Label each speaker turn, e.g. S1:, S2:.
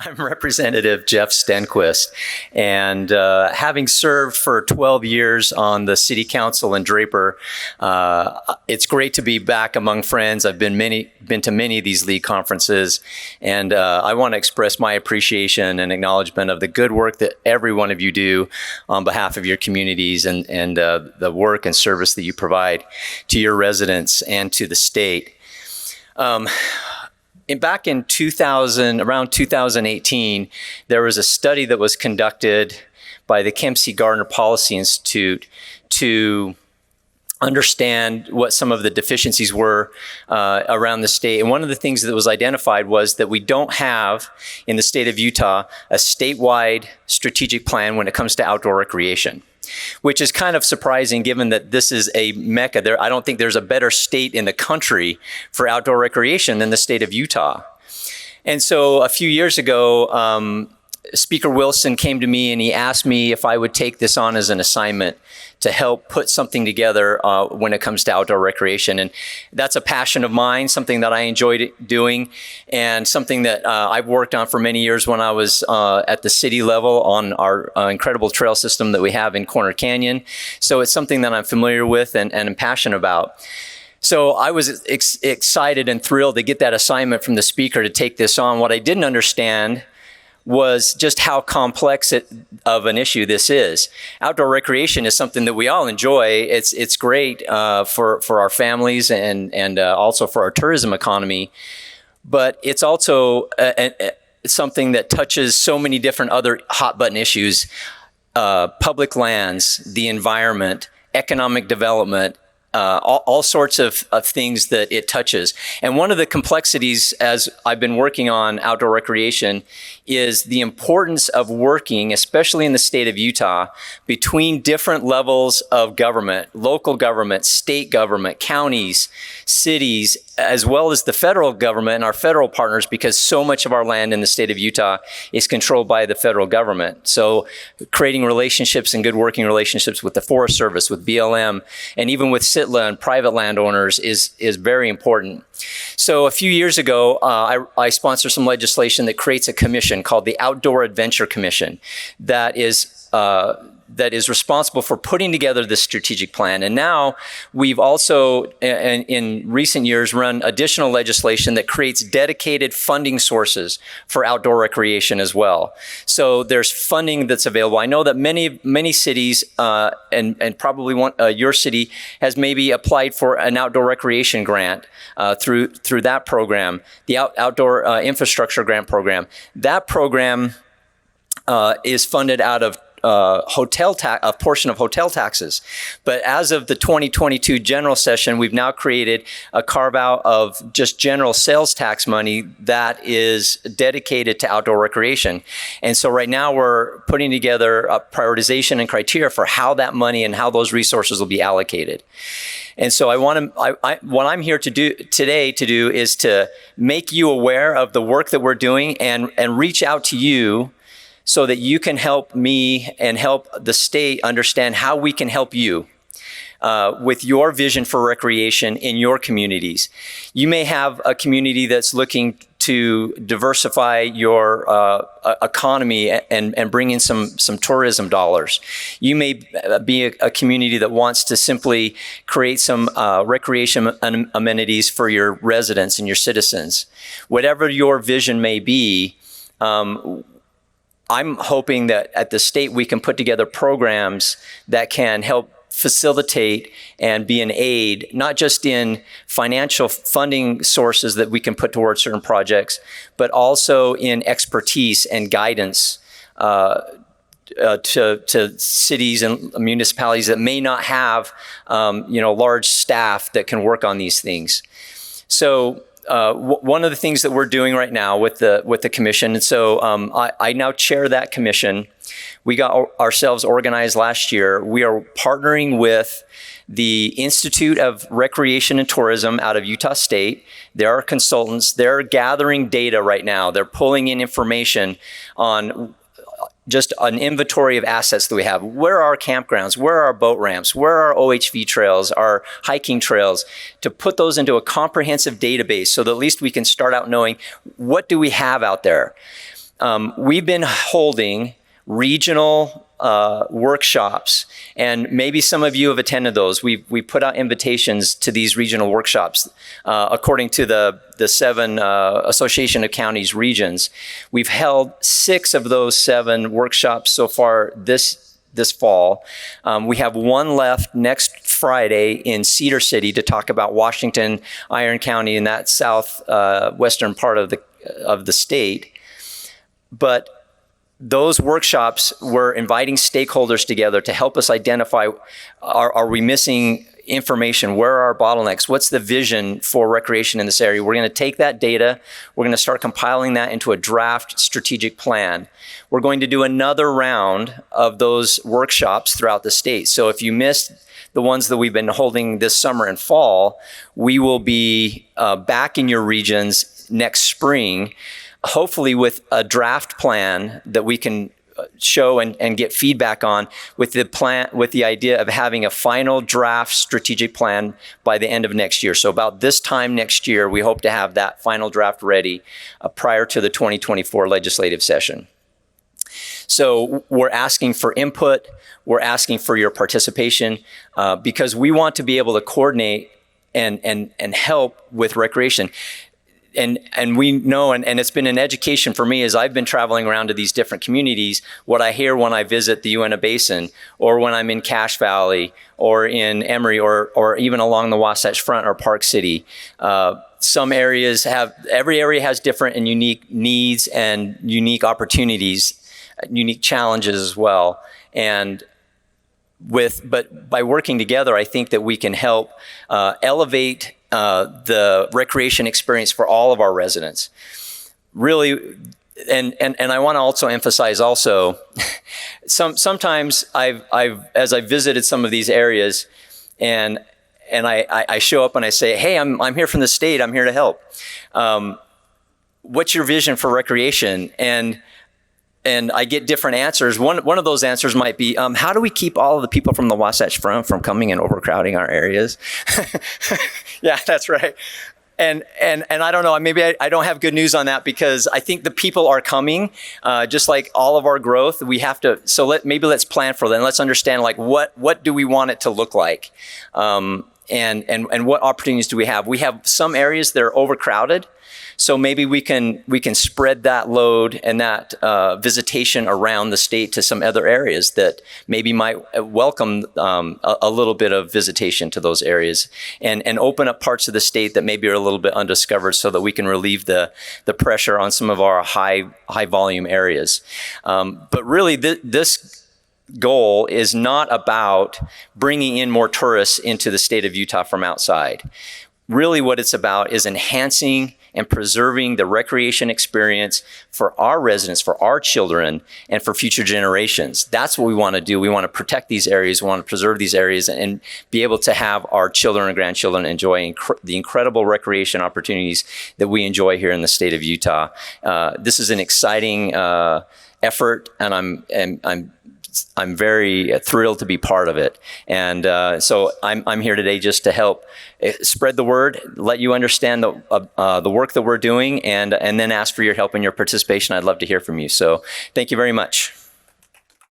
S1: I'm Representative Jeff Stenquist, and having served for 12 years on the City Council in Draper, it's great to be back among friends. I've been to many of these league conferences, and I want to express my appreciation and acknowledgement of the good work that every one of you do on behalf of your communities and the work and service that you provide to your residents and to the state. Back in around 2018, there was a study that was conducted by the Kempsey Gardner Policy Institute to understand what some of the deficiencies were around the state. And one of the things that was identified was that we don't have, in the state of Utah, a statewide strategic plan when it comes to outdoor recreation, which is kind of surprising given that this is a mecca. I don't think there's a better state in the country for outdoor recreation than the state of Utah. And so a few years ago, Speaker Wilson came to me and he asked me if I would take this on as an assignment to help put something together when it comes to outdoor recreation. And that's a passion of mine, something that I enjoyed doing, and something that I've worked on for many years when I was at the city level on our incredible trail system that we have in Corner Canyon. So it's something that I'm familiar with and am passionate about. So I was excited and thrilled to get that assignment from the speaker to take this on. What I didn't understand was just how complex of an issue this is. Outdoor recreation is something that we all enjoy. It's great for our families and also for our tourism economy, but it's also something that touches so many different other hot button issues: public lands, the environment, economic development, all sorts of things that it touches. And one of the complexities, as I've been working on outdoor recreation, is the importance of working, especially in the state of Utah, between different levels of government: local government, state government, counties, cities, as well as the federal government and our federal partners, because so much of our land in the state of Utah is controlled by the federal government. So creating relationships and good working relationships with the Forest Service, with BLM, and even with SITLA and private landowners is very important. So a few years ago, I sponsored some legislation that creates a commission called the Outdoor Adventure Commission that is responsible for putting together this strategic plan. And now we've also, in recent years, run additional legislation that creates dedicated funding sources for outdoor recreation as well. So there's funding that's available. I know that many cities, and probably your city, has maybe applied for an outdoor recreation grant through that program, the Outdoor Infrastructure Grant Program. That program is funded out of a portion of hotel taxes. But as of the 2022 general session, we've now created a carve out of just general sales tax money that is dedicated to outdoor recreation. And so right now we're putting together a prioritization and criteria for how that money and how those resources will be allocated. And so what I'm here to do today is to make you aware of the work that we're doing and reach out to you so that you can help me and help the state understand how we can help you with your vision for recreation in your communities. You may have a community that's looking to diversify your economy and bring in some tourism dollars. You may be a community that wants to simply create some recreation amenities for your residents and your citizens. Whatever your vision may be, I'm hoping that at the state we can put together programs that can help facilitate and be an aid, not just in financial funding sources that we can put towards certain projects, but also in expertise and guidance to cities and municipalities that may not have large staff that can work on these things. So one of the things that we're doing right now with the commission, and so I now chair that commission. We got ourselves organized last year. We are partnering with the Institute of Recreation and Tourism out of Utah State. They're our consultants. They're gathering data right now. They're pulling in information on just an inventory of assets that we have. Where are our campgrounds? Where are our boat ramps? Where are our OHV trails, our hiking trails? To put those into a comprehensive database so that at least we can start out knowing what do we have out there. we've been holding regional workshops, and maybe some of you have attended those. We put out invitations to these regional workshops according to the 7 Association of Counties regions. We've held 6 of those 7 workshops so far this fall. We have one left next Friday in Cedar City to talk about Washington, Iron County, and that southwestern part of the state. But those workshops, we're inviting stakeholders together to help us identify, are we missing information? Where are our bottlenecks? What's the vision for recreation in this area? We're going to take that data. We're going to start compiling that into a draft strategic plan. We're going to do another round of those workshops throughout the state. So if you missed the ones that we've been holding this summer and fall, we will be back in your regions next spring, hopefully with a draft plan that we can show and get feedback on, with the idea of having a final draft strategic plan by the end of next year. So about this time next year, we hope to have that final draft ready prior to the 2024 legislative session. So we're asking for input, we're asking for your participation, because we want to be able to coordinate and help with recreation. And we know, and it's been an education for me as I've been traveling around to these different communities, what I hear when I visit the Uinta Basin, or when I'm in Cache Valley, or in Emory, or even along the Wasatch Front or Park City. Every area has different and unique needs and unique opportunities, unique challenges as well. But by working together, I think that we can help elevate the recreation experience for all of our residents. Really, and I want to also emphasize also, sometimes as I've visited some of these areas, and I show up and I say, hey, I'm here from the state, I'm here to help. What's your vision for recreation? And I get different answers. One of those answers might be, how do we keep all of the people from the Wasatch Front from coming and overcrowding our areas? Yeah, that's right. And I don't know, maybe I don't have good news on that, because I think the people are coming, just like all of our growth. We have to, maybe let's plan for that. Let's understand, like, what do we want it to look like? And what opportunities do we have? We have some areas that are overcrowded. So maybe we can spread that load and that visitation around the state to some other areas that maybe might welcome a little bit of visitation to those areas, and open up parts of the state that maybe are a little bit undiscovered, so that we can relieve the pressure on some of our high volume areas. But really, this goal is not about bringing in more tourists into the state of Utah from outside. Really, what it's about is enhancing and preserving the recreation experience for our residents, for our children, and for future generations. That's what we want to do. We want to protect these areas. We want to preserve these areas and be able to have our children and grandchildren enjoy the incredible recreation opportunities that we enjoy here in the state of Utah. This is an exciting effort, and I'm very thrilled to be part of it. And so I'm here today just to help spread the word, let you understand the work that we're doing, and then ask for your help and your participation. I'd love to hear from you. So thank you very much.